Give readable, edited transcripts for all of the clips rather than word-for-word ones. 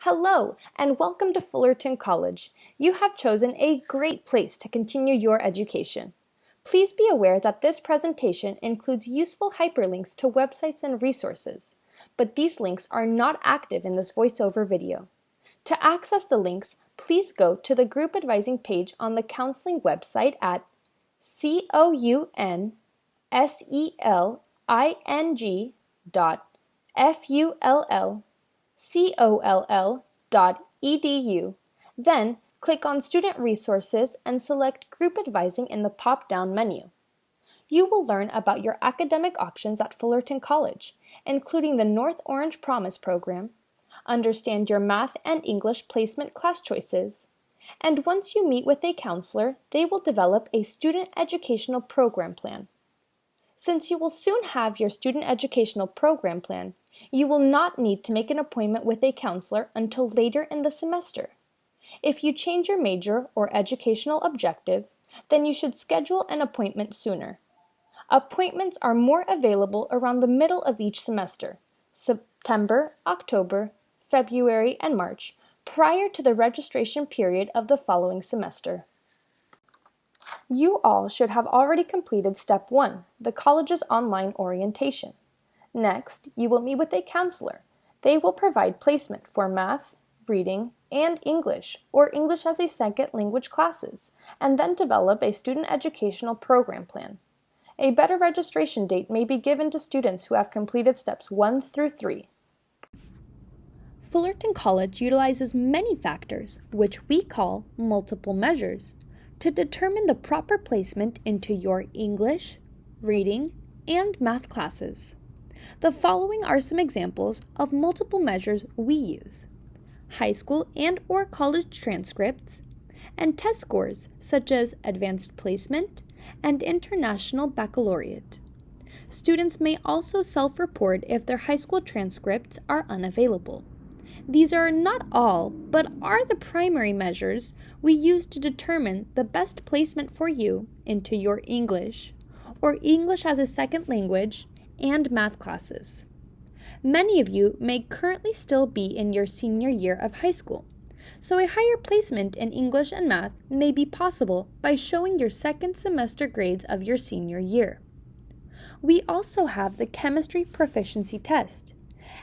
Hello, and welcome to Fullerton College. You have chosen a great place to continue your education. Please be aware that this presentation includes useful hyperlinks to websites and resources, but these links are not active in this voiceover video. To access the links, please go to the group advising page on the counseling website at counseling.fullcoll.edu. Then click on Student Resources and select Group Advising in the pop-down menu. You will learn about your academic options at Fullerton College, including the North Orange Promise program, understand your math and English placement class choices, and once you meet with a counselor, they will develop a student educational program plan. Since you will soon have your student educational program plan, you will not need to make an appointment with a counselor until later in the semester. If you change your major or educational objective, then you should schedule an appointment sooner. Appointments are more available around the middle of each semester, September, October, February, and March, prior to the registration period of the following semester. You all should have already completed Step 1, the college's online orientation. Next, you will meet with a counselor. They will provide placement for math, reading, and English, or English as a second language classes, and then develop a student educational program plan. A better registration date may be given to students who have completed Steps 1 through 3. Fullerton College utilizes many factors, which we call multiple measures, to determine the proper placement into your English, reading, and math classes. The following are some examples of multiple measures we use: high school and/or college transcripts, and test scores such as advanced placement and international baccalaureate. Students may also self-report if their high school transcripts are unavailable. These are not all, but are the primary measures we use to determine the best placement for you into your English, or English as a second language, and math classes. Many of you may currently still be in your senior year of high school, so a higher placement in English and math may be possible by showing your second semester grades of your senior year. We also have the chemistry proficiency test,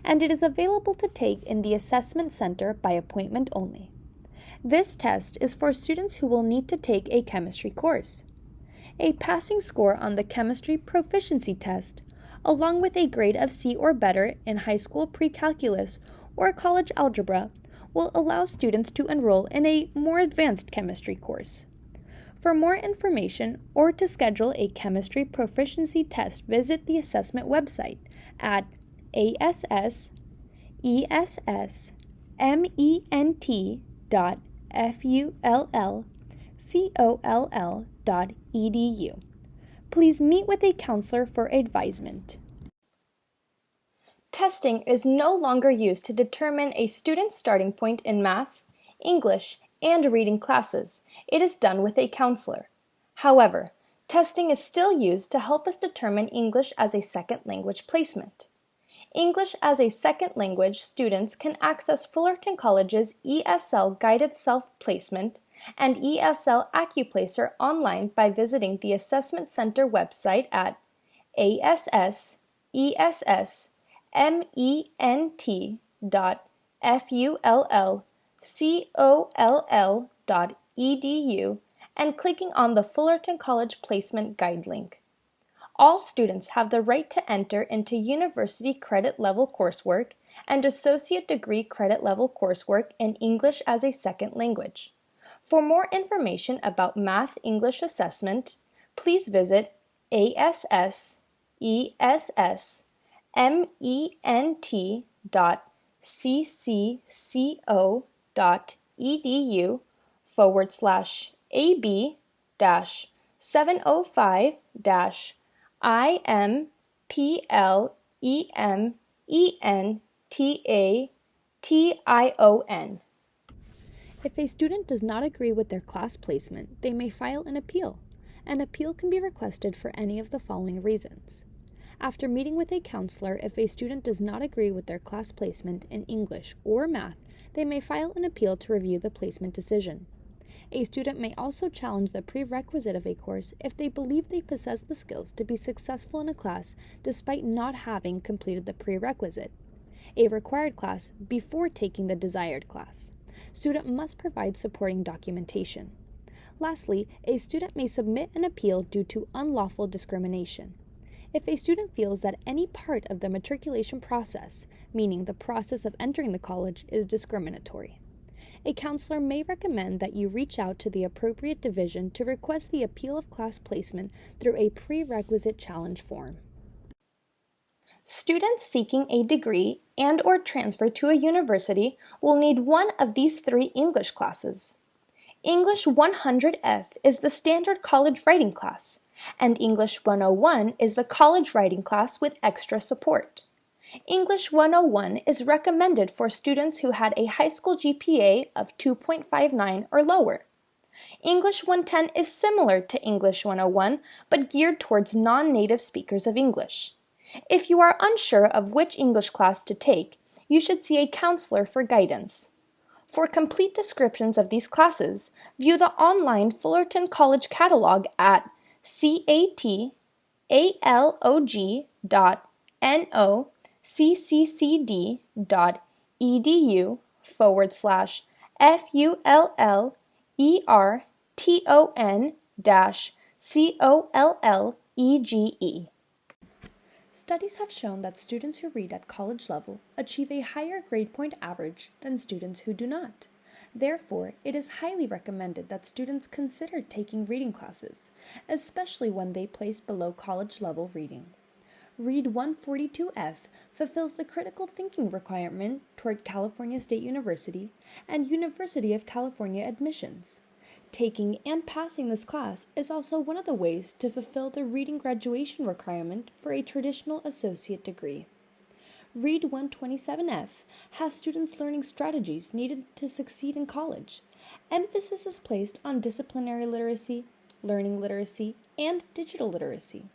and it is available to take in the assessment center by appointment only. This test is for students who will need to take a chemistry course. A passing score on the chemistry proficiency test, along with a grade of C or better in high school pre-calculus or college algebra, will allow students to enroll in a more advanced chemistry course. For more information or to schedule a chemistry proficiency test, visit the assessment website at assessment.fullcoll.edu. Please meet with a counselor for advisement. Testing is no longer used to determine a student's starting point in math, English, and reading classes. It is done with a counselor. However, testing is still used to help us determine English as a second language placement. English as a second language students can access Fullerton College's ESL Guided Self-Placement and ESL AccuPlacer online by visiting the Assessment Center website at assessment.fullcoll.edu and clicking on the Fullerton College Placement Guide link. All students have the right to enter into university credit level coursework and associate degree credit level coursework in English as a second language. For more information about Math English Assessment, please visit ASCE.cc/AB-705-IMPLEMENTATION. If a student does not agree with their class placement, they may file an appeal. An appeal can be requested for any of the following reasons: After meeting with a counselor, if a student does not agree with their class placement in English or math, They may file an appeal to review the placement decision. A student may also challenge the prerequisite of a course if they believe they possess the skills to be successful in a class despite not having completed the prerequisite, a required class, before taking the desired class. Student must provide supporting documentation. Lastly, a student may submit an appeal due to unlawful discrimination. If a student feels that any part of the matriculation process, meaning the process of entering the college, is discriminatory, a counselor may recommend that you reach out to the appropriate division to request the appeal of class placement through a prerequisite challenge form. Students seeking a degree and/or transfer to a university will need one of these 3 English classes. English 100F is the standard college writing class, and English 101 is the college writing class with extra support. English 101 is recommended for students who had a high school GPA of 2.59 or lower. English 110 is similar to English 101, but geared towards non-native speakers of English. If you are unsure of which English class to take, you should see a counselor for guidance. For complete descriptions of these classes, view the online Fullerton College catalog at catallog.nocccd.edu/fullerton-college-. Studies have shown that students who read at college level achieve a higher grade point average than students who do not. Therefore, it is highly recommended that students consider taking reading classes, especially when they place below college level reading. Read 142F fulfills the critical thinking requirement toward California State University and University of California admissions. Taking and passing this class is also one of the ways to fulfill the reading graduation requirement for a traditional associate degree. Read 127F has students learning strategies needed to succeed in college. Emphasis is placed on disciplinary literacy, learning literacy, and digital literacy.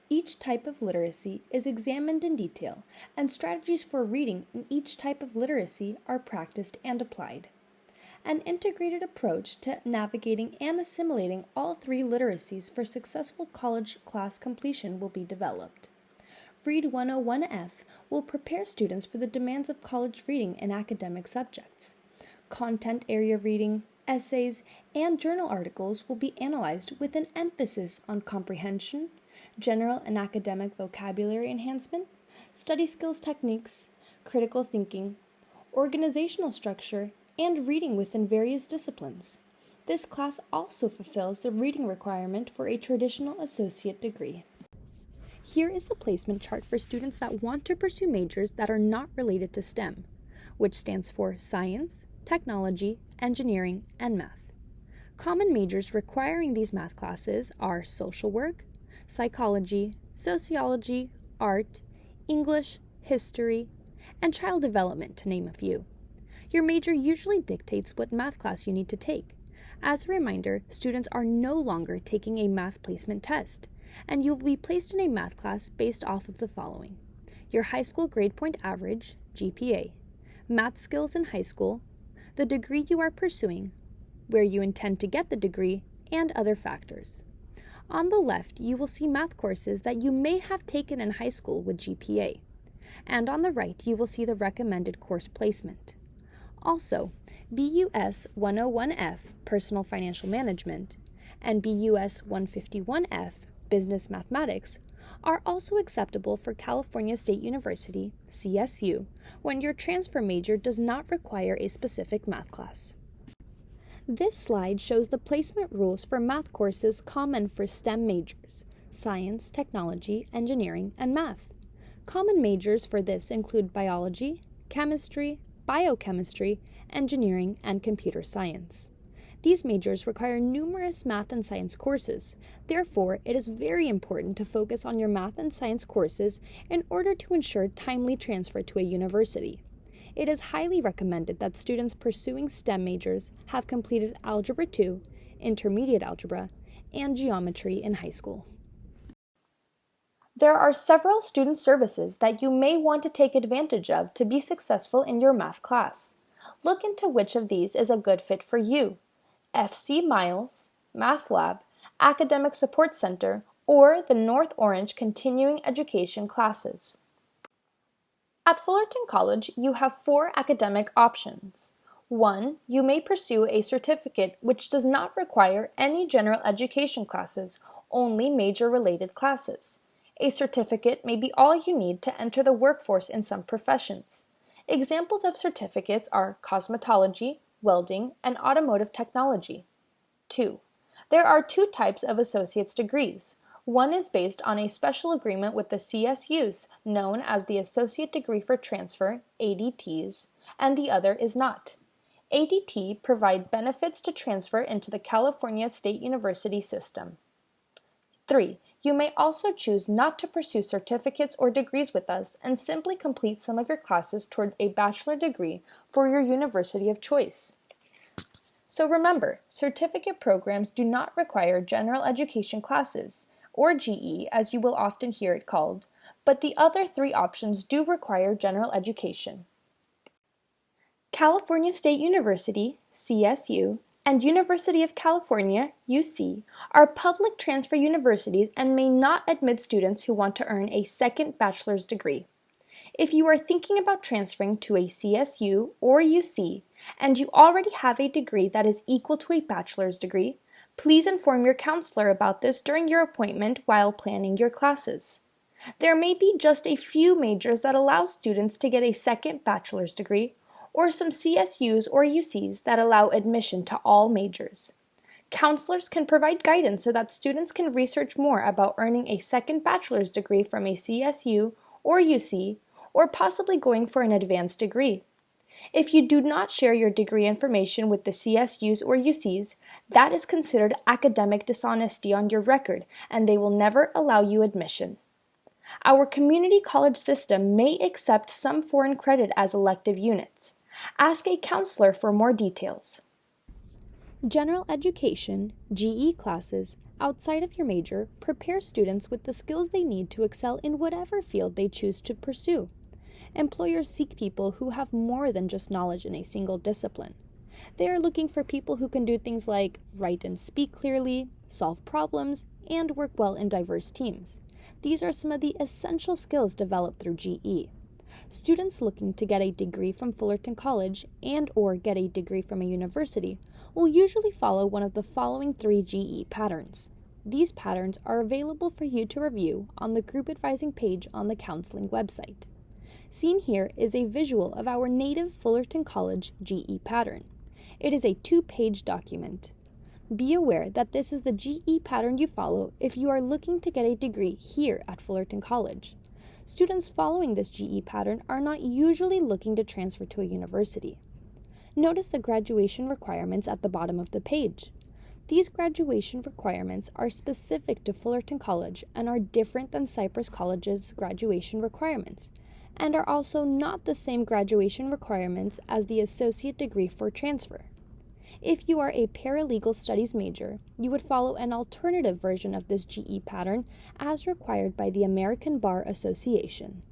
Each type of literacy is examined in detail, and strategies for reading in each type of literacy are practiced and applied. An integrated approach to navigating and assimilating all 3 literacies for successful college class completion will be developed. Read 101F will prepare students for the demands of college reading in academic subjects. Content area reading, essays, and journal articles will be analyzed with an emphasis on comprehension, general and academic vocabulary enhancement, study skills techniques, critical thinking, organizational structure, and reading within various disciplines. This class also fulfills the reading requirement for a traditional associate degree. Here is the placement chart for students that want to pursue majors that are not related to STEM, which stands for Science, Technology, Engineering, and Math. Common majors requiring these math classes are social work, psychology, sociology, art, English, history, and child development, to name a few. Your major usually dictates what math class you need to take. As a reminder, students are no longer taking a math placement test, and you will be placed in a math class based off of the following: your high school grade point average, GPA, math skills in high school, the degree you are pursuing, where you intend to get the degree, and other factors. On the left, you will see math courses that you may have taken in high school with GPA, and on the right, you will see the recommended course placement. Also, BUS 101F, Personal Financial Management, and BUS 151F, Business Mathematics, are also acceptable for California State University, CSU, when your transfer major does not require a specific math class. This slide shows the placement rules for math courses common for STEM majors: science, technology, engineering, and math. Common majors for this include biology, chemistry, biochemistry, engineering, and computer science. These majors require numerous math and science courses. Therefore, it is very important to focus on your math and science courses in order to ensure timely transfer to a university. It is highly recommended that students pursuing STEM majors have completed Algebra 2, Intermediate Algebra, and Geometry in high school. There are several student services that you may want to take advantage of to be successful in your math class. Look into which of these is a good fit for you: FC Miles, Math Lab, Academic Support Center, or the North Orange Continuing Education classes. At Fullerton College, you have 4 academic options. 1. You may pursue a certificate which does not require any general education classes, only major-related classes. A certificate may be all you need to enter the workforce in some professions. Examples of certificates are cosmetology, welding, and automotive technology. 2. There are 2 types of associate's degrees. One is based on a special agreement with the CSUs, known as the Associate Degree for Transfer, ADTs, and the other is not. ADT provide benefits to transfer into the California State University system. 3. You may also choose not to pursue certificates or degrees with us and simply complete some of your classes toward a bachelor degree for your university of choice. So remember, certificate programs do not require general education classes, or GE as you will often hear it called, but the other 3 options do require general education. California State University, CSU, and University of California, UC, are public transfer universities and may not admit students who want to earn a second bachelor's degree. If you are thinking about transferring to a CSU or UC, and you already have a degree that is equal to a bachelor's degree, please inform your counselor about this during your appointment while planning your classes. There may be just a few majors that allow students to get a second bachelor's degree, or some CSUs or UCs that allow admission to all majors. Counselors can provide guidance so that students can research more about earning a second bachelor's degree from a CSU or UC, or possibly going for an advanced degree. If you do not share your degree information with the CSUs or UCs, that is considered academic dishonesty on your record, and they will never allow you admission. Our community college system may accept some foreign credit as elective units. Ask a counselor for more details. General education, GE classes, outside of your major, prepare students with the skills they need to excel in whatever field they choose to pursue. Employers seek people who have more than just knowledge in a single discipline. They are looking for people who can do things like write and speak clearly, solve problems, and work well in diverse teams. These are some of the essential skills developed through GE. Students looking to get a degree from Fullerton College and/or get a degree from a university will usually follow one of the following 3 GE patterns. These patterns are available for you to review on the group advising page on the counseling website. Seen here is a visual of our native Fullerton College GE pattern. It is a 2-page document. Be aware that this is the GE pattern you follow if you are looking to get a degree here at Fullerton College. Students following this GE pattern are not usually looking to transfer to a university. Notice the graduation requirements at the bottom of the page. These graduation requirements are specific to Fullerton College and are different than Cypress College's graduation requirements, and are also not the same graduation requirements as the associate degree for transfer. If you are a paralegal studies major, you would follow an alternative version of this GE pattern as required by the American Bar Association.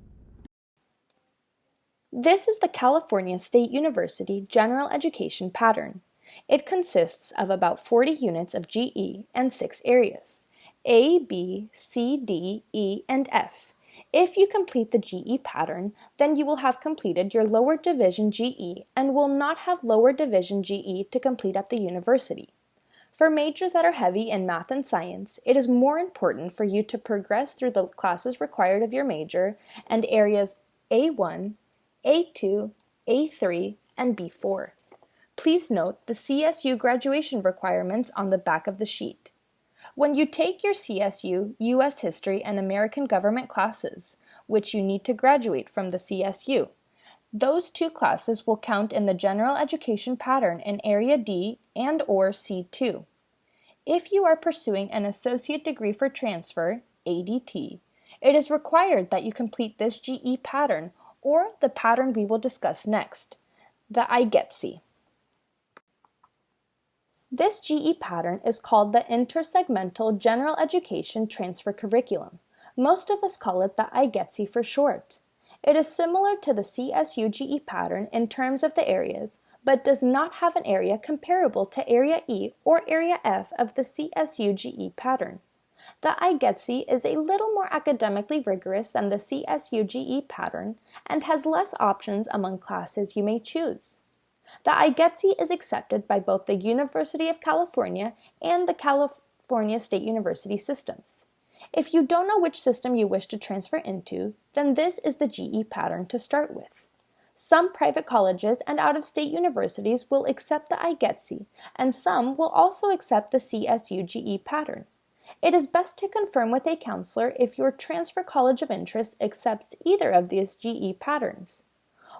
This is the California State University General Education pattern. It consists of about 40 units of GE and 6 areas: A, B, C, D, E, and F. If you complete the GE pattern, then you will have completed your lower division GE and will not have lower division GE to complete at the university. For majors that are heavy in math and science, it is more important for you to progress through the classes required of your major and areas A1, A2, A3, and B4. Please note the CSU graduation requirements on the back of the sheet. When you take your CSU, U.S. History, and American Government classes, which you need to graduate from the CSU, those 2 classes will count in the general education pattern in Area D and/or C2. If you are pursuing an associate degree for transfer, ADT, it is required that you complete this GE pattern or the pattern we will discuss next, the IGETC. This GE pattern is called the Intersegmental General Education Transfer Curriculum. Most of us call it the IGETC for short. It is similar to the CSU GE pattern in terms of the areas, but does not have an area comparable to Area E or Area F of the CSUGE pattern. The IGETC is a little more academically rigorous than the CSUGE pattern and has less options among classes you may choose. The IGETC is accepted by both the University of California and the California State University systems. If you don't know which system you wish to transfer into, then this is the GE pattern to start with. Some private colleges and out-of-state universities will accept the IGETC, and some will also accept the CSUGE pattern. It is best to confirm with a counselor if your transfer college of interest accepts either of these GE patterns.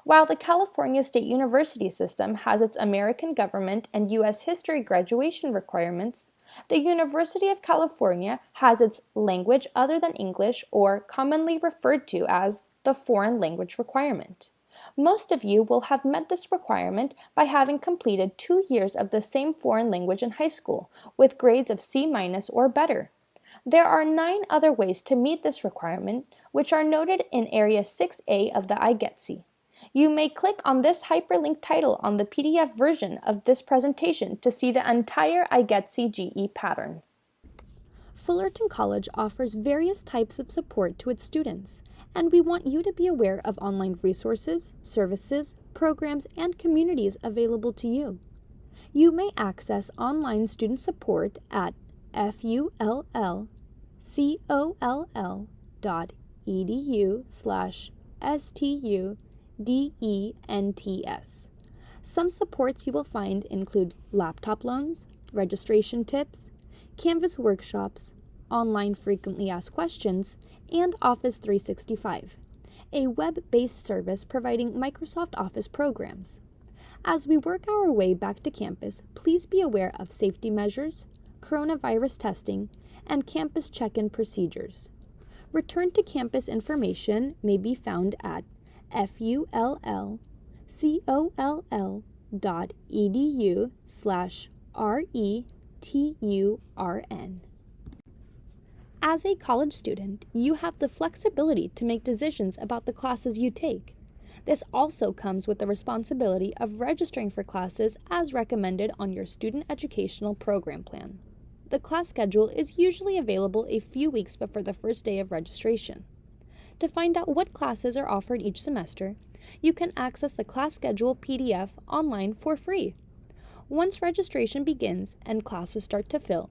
While the California State University system has its American government and U.S. history graduation requirements, the University of California has its language other than English, or commonly referred to as the foreign language requirement. Most of you will have met this requirement by having completed 2 years of the same foreign language in high school, with grades of C- or better. There are 9 other ways to meet this requirement, which are noted in Area 6A of the IGETC. You may click on this hyperlink title on the PDF version of this presentation to see the entire IGETC GE pattern. Fullerton College offers various types of support to its students, and we want you to be aware of online resources, services, programs, and communities available to you. You may access online student support at fullell.edu/students. Some supports you will find include laptop loans, registration tips, Canvas workshops, online frequently asked questions, and Office 365, a web-based service providing Microsoft Office programs. As we work our way back to campus, please be aware of safety measures, coronavirus testing, and campus check-in procedures. Return to campus information may be found at fullcoll.edu/return. As a college student, you have the flexibility to make decisions about the classes you take. This also comes with the responsibility of registering for classes as recommended on your student educational program plan. The class schedule is usually available a few weeks before the first day of registration. To find out what classes are offered each semester, you can access the class schedule PDF online for free. Once registration begins and classes start to fill,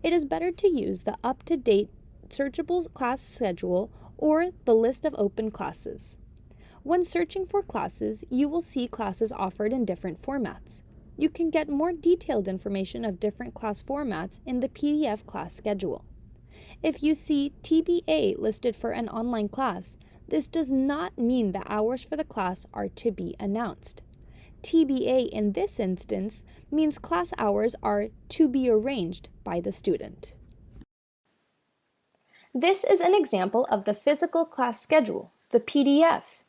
it is better to use the up-to-date searchable class schedule or the list of open classes. When searching for classes, you will see classes offered in different formats. You can get more detailed information of different class formats in the PDF class schedule. If you see TBA listed for an online class, this does not mean the hours for the class are to be announced. TBA in this instance means class hours are to be arranged by the student. This is an example of the physical class schedule, the PDF.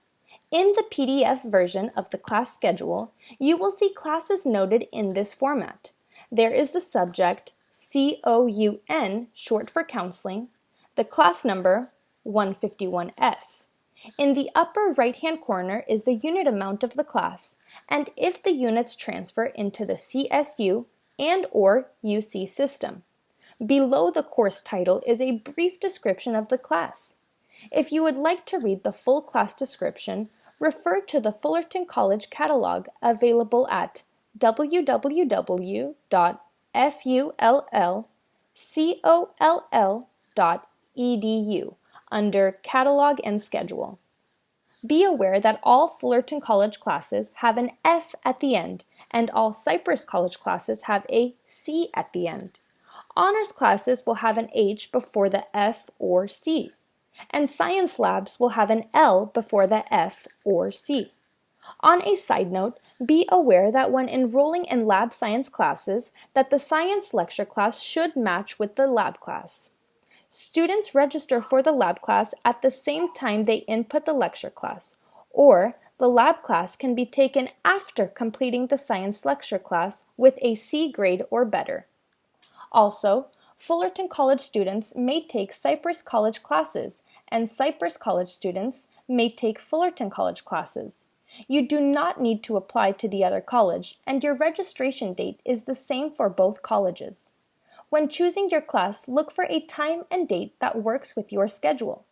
In the PDF version of the class schedule, you will see classes noted in this format. There is the subject, COUN, short for counseling, the class number, 151F. In the upper right-hand corner is the unit amount of the class, and if the units transfer into the CSU and/or UC system. Below the course title is a brief description of the class. If you would like to read the full class description, refer to the Fullerton College catalog available at www.fullcoll.edu under Catalog and Schedule. Be aware that all Fullerton College classes have an F at the end, and all Cypress College classes have a C at the end. Honors classes will have an H before the F or C, and science labs will have an L before the F or C. On a side note, be aware that when enrolling in lab science classes, that the science lecture class should match with the lab class. Students register for the lab class at the same time they input the lecture class, or the lab class can be taken after completing the science lecture class with a C grade or better. Also, Fullerton College students may take Cypress College classes, and Cypress College students may take Fullerton College classes. You do not need to apply to the other college, and your registration date is the same for both colleges. When choosing your class, look for a time and date that works with your schedule.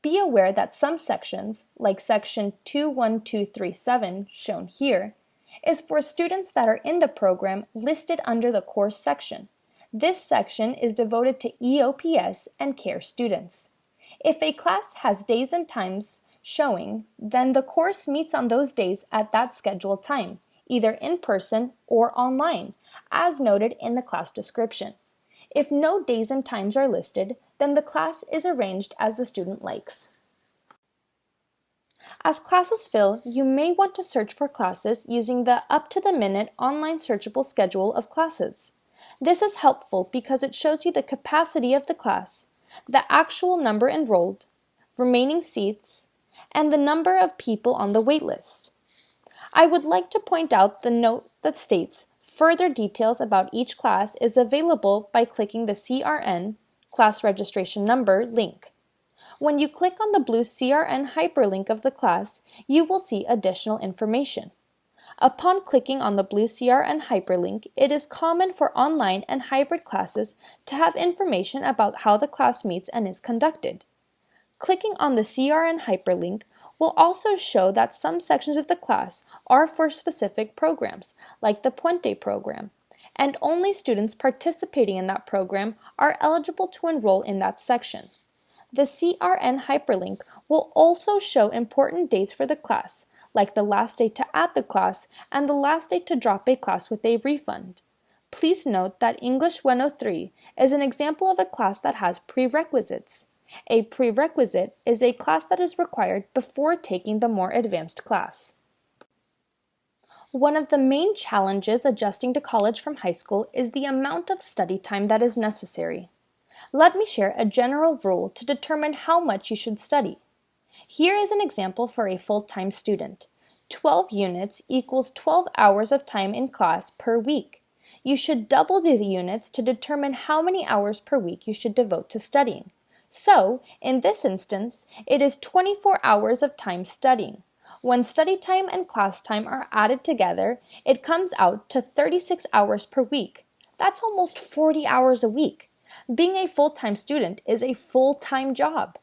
Be aware that some sections, like section 21237 shown here, is for students that are in the program listed under the course section. This section is devoted to EOPS and CARE students. If a class has days and times showing, then the course meets on those days at that scheduled time, either in person or online, as noted in the class description. If no days and times are listed, then the class is arranged as the student likes. As classes fill, you may want to search for classes using the up-to-the-minute online searchable schedule of classes. This is helpful because it shows you the capacity of the class, the actual number enrolled, remaining seats, and the number of people on the waitlist. I would like to point out the note that states further details about each class is available by clicking the CRN, Class Registration Number, link. When you click on the blue CRN hyperlink of the class, you will see additional information. Upon clicking on the blue CRN hyperlink, it is common for online and hybrid classes to have information about how the class meets and is conducted. Clicking on the CRN hyperlink will also show that some sections of the class are for specific programs, like the Puente program, and only students participating in that program are eligible to enroll in that section. The CRN hyperlink will also show important dates for the class, like the last day to add the class and the last day to drop a class with a refund. Please note that English 103 is an example of a class that has prerequisites. A prerequisite is a class that is required before taking the more advanced class. One of the main challenges adjusting to college from high school is the amount of study time that is necessary. Let me share a general rule to determine how much you should study. Here is an example for a full-time student. 12 units equals 12 hours of time in class per week. You should double the units to determine how many hours per week you should devote to studying. So, in this instance, it is 24 hours of time studying. When study time and class time are added together, it comes out to 36 hours per week. That's almost 40 hours a week. Being a full-time student is a full-time job.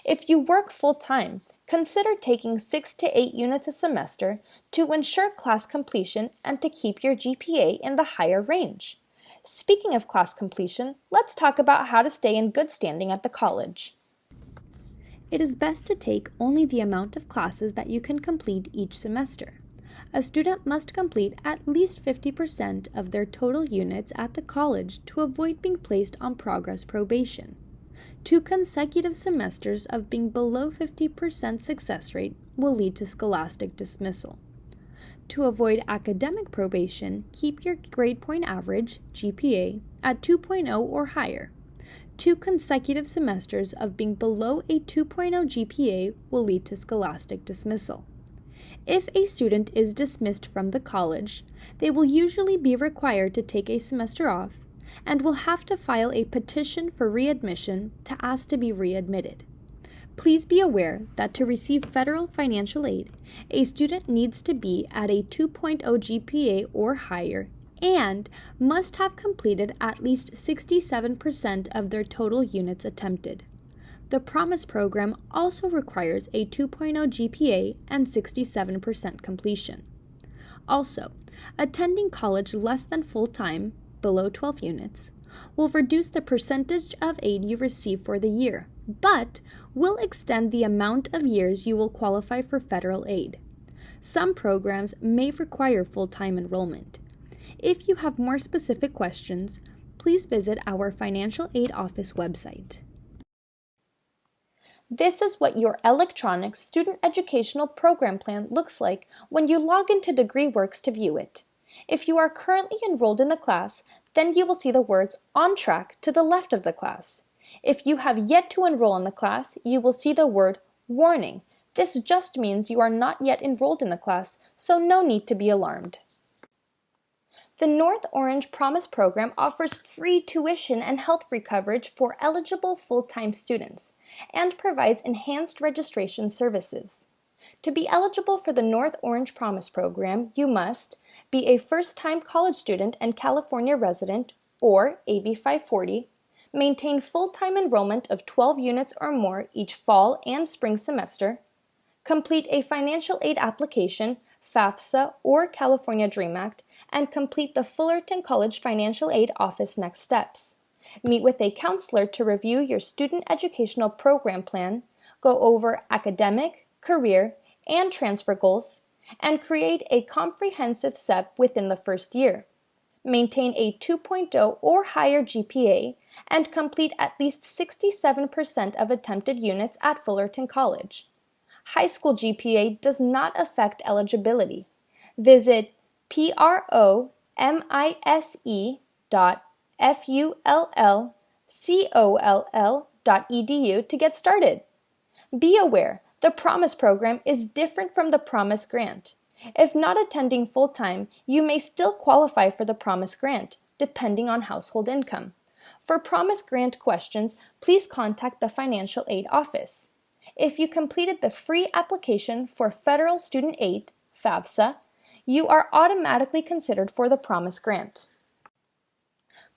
If you work full-time, consider taking 6 to 8 units a semester to ensure class completion and to keep your GPA in the higher range. Speaking of class completion, let's talk about how to stay in good standing at the college. It is best to take only the amount of classes that you can complete each semester. A student must complete at least 50% of their total units at the college to avoid being placed on progress probation. 2 consecutive semesters of being below 50% success rate will lead to scholastic dismissal. To avoid academic probation, keep your grade point average, GPA, at 2.0 or higher. 2 consecutive semesters of being below a 2.0 GPA will lead to scholastic dismissal. If a student is dismissed from the college, they will usually be required to take a semester off and will have to file a petition for readmission to ask to be readmitted. Please be aware that to receive federal financial aid, a student needs to be at a 2.0 GPA or higher and must have completed at least 67% of their total units attempted. The Promise program also requires a 2.0 GPA and 67% completion. Also, attending college less than full-time, below 12 units, will reduce the percentage of aid you receive for the year, but will extend the amount of years you will qualify for federal aid. Some programs may require full-time enrollment. If you have more specific questions, please visit our financial aid office website. This is what your electronic student educational program plan looks like when you log into DegreeWorks to view it. If you are currently enrolled in the class, then you will see the words "On Track" to the left of the class. If you have yet to enroll in the class, you will see the word "Warning." This just means you are not yet enrolled in the class, so no need to be alarmed. The North Orange Promise program offers free tuition and health-free coverage for eligible full-time students and provides enhanced registration services. To be eligible for the North Orange Promise program, you must be a first-time college student and California resident, or AB 540, maintain full-time enrollment of 12 units or more each fall and spring semester, complete a financial aid application, FAFSA or California Dream Act, and complete the Fullerton College Financial Aid Office Next Steps. Meet with a counselor to review your student educational program plan, go over academic, career, and transfer goals, and create a comprehensive SEP within the first year. Maintain a 2.0 or higher GPA, and complete at least 67% of attempted units at Fullerton College. High school GPA does not affect eligibility. Visit promise.fullcoll.edu to get started. Be aware, the Promise program is different from the Promise Grant. If not attending full-time, you may still qualify for the Promise Grant, depending on household income. For Promise Grant questions, please contact the Financial Aid Office. If you completed the free application for Federal Student Aid, FAFSA, you are automatically considered for the Promise Grant.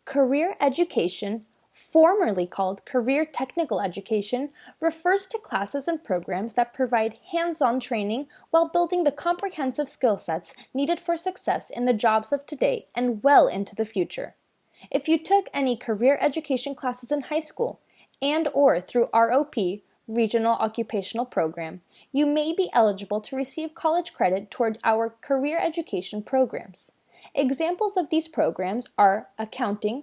Career education, formerly called career technical education, refers to classes and programs that provide hands-on training while building the comprehensive skill sets needed for success in the jobs of today and well into the future. If you took any career education classes in high school and/or through ROP, Regional Occupational Program, you may be eligible to receive college credit toward our career education programs. Examples of these programs are accounting,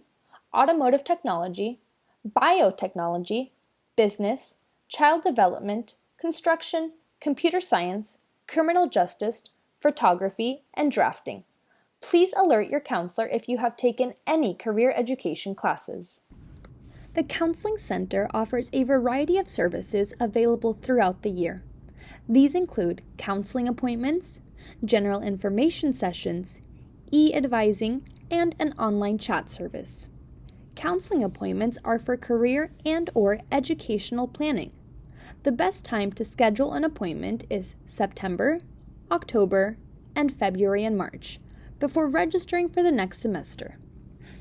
automotive technology, biotechnology, business, child development, construction, computer science, criminal justice, photography, and drafting. Please alert your counselor if you have taken any career education classes. The Counseling Center offers a variety of services available throughout the year. These include counseling appointments, general information sessions, e-advising, and an online chat service. Counseling appointments are for career and/or educational planning. The best time to schedule an appointment is September, October, and February and March, before registering for the next semester.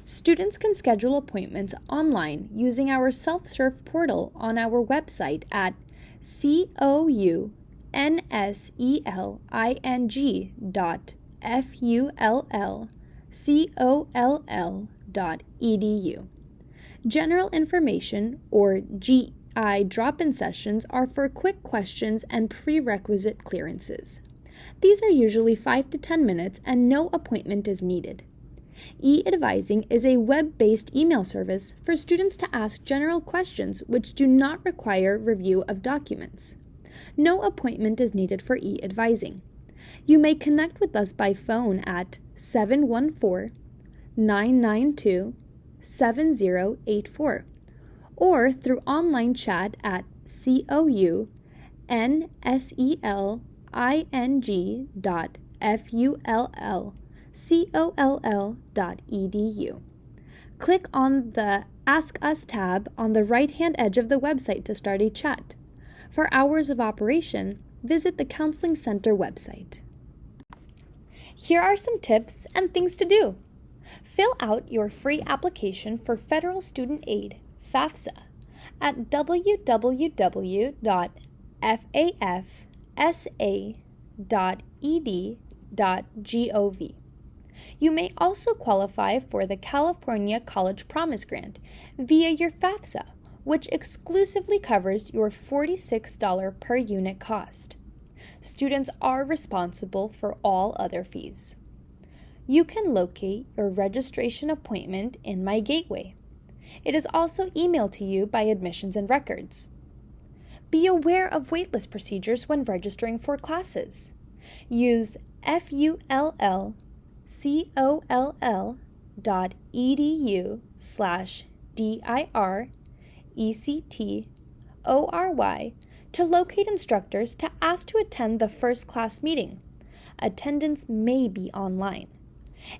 Students can schedule appointments online using our self-serve portal on our website at counseling.fullcoll.edu. General information, or GI drop-in sessions, are for quick questions and prerequisite clearances. These are usually 5 to 10 minutes and no appointment is needed. E-advising is a web-based email service for students to ask general questions which do not require review of documents. No appointment is needed for e-advising. You may connect with us by phone at 714-992-7084 or through online chat at counseling.fullcoll.edu. Click on the Ask Us tab on the right-hand edge of the website to start a chat. For hours of operation, visit the Counseling Center website. Here are some tips and things to do. Fill out your free application for Federal Student Aid, FAFSA, at www.fafsa.ed.gov. You may also qualify for the California College Promise Grant via your FAFSA, which exclusively covers your $46 per unit cost. Students are responsible for all other fees. You can locate your registration appointment in My Gateway. It is also emailed to you by Admissions and Records. Be aware of waitlist procedures when registering for classes. Use fullcoll.edu/DIRECTORY to locate instructors to ask to attend the first class meeting. Attendance may be online.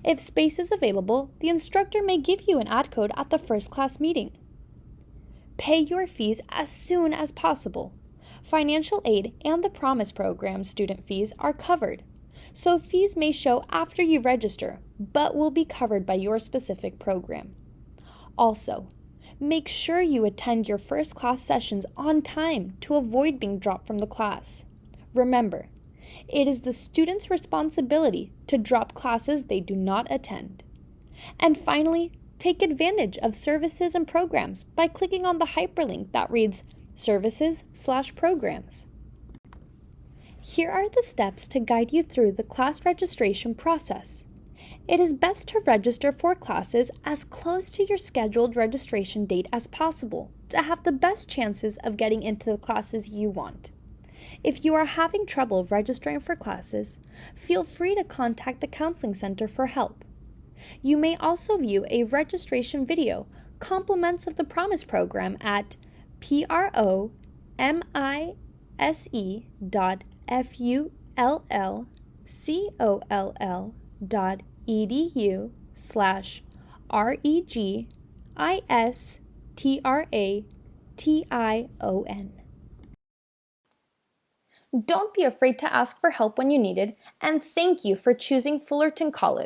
If space is available, the instructor may give you an add code at the first class meeting. Pay your fees as soon as possible. Financial aid and the Promise Program student fees are covered, so fees may show after you register, but will be covered by your specific program. Also, make sure you attend your first class sessions on time to avoid being dropped from the class. Remember, it is the student's responsibility to drop classes they do not attend. And finally, take advantage of services and programs by clicking on the hyperlink that reads Services/Programs. Here are the steps to guide you through the class registration process. It is best to register for classes as close to your scheduled registration date as possible to have the best chances of getting into the classes you want. If you are having trouble registering for classes, feel free to contact the Counseling Center for help. You may also view a registration video, Compliments of the Promise Program, at promise.fullton.edu/registration. Don't be afraid to ask for help when you need it, and thank you for choosing Fullerton College.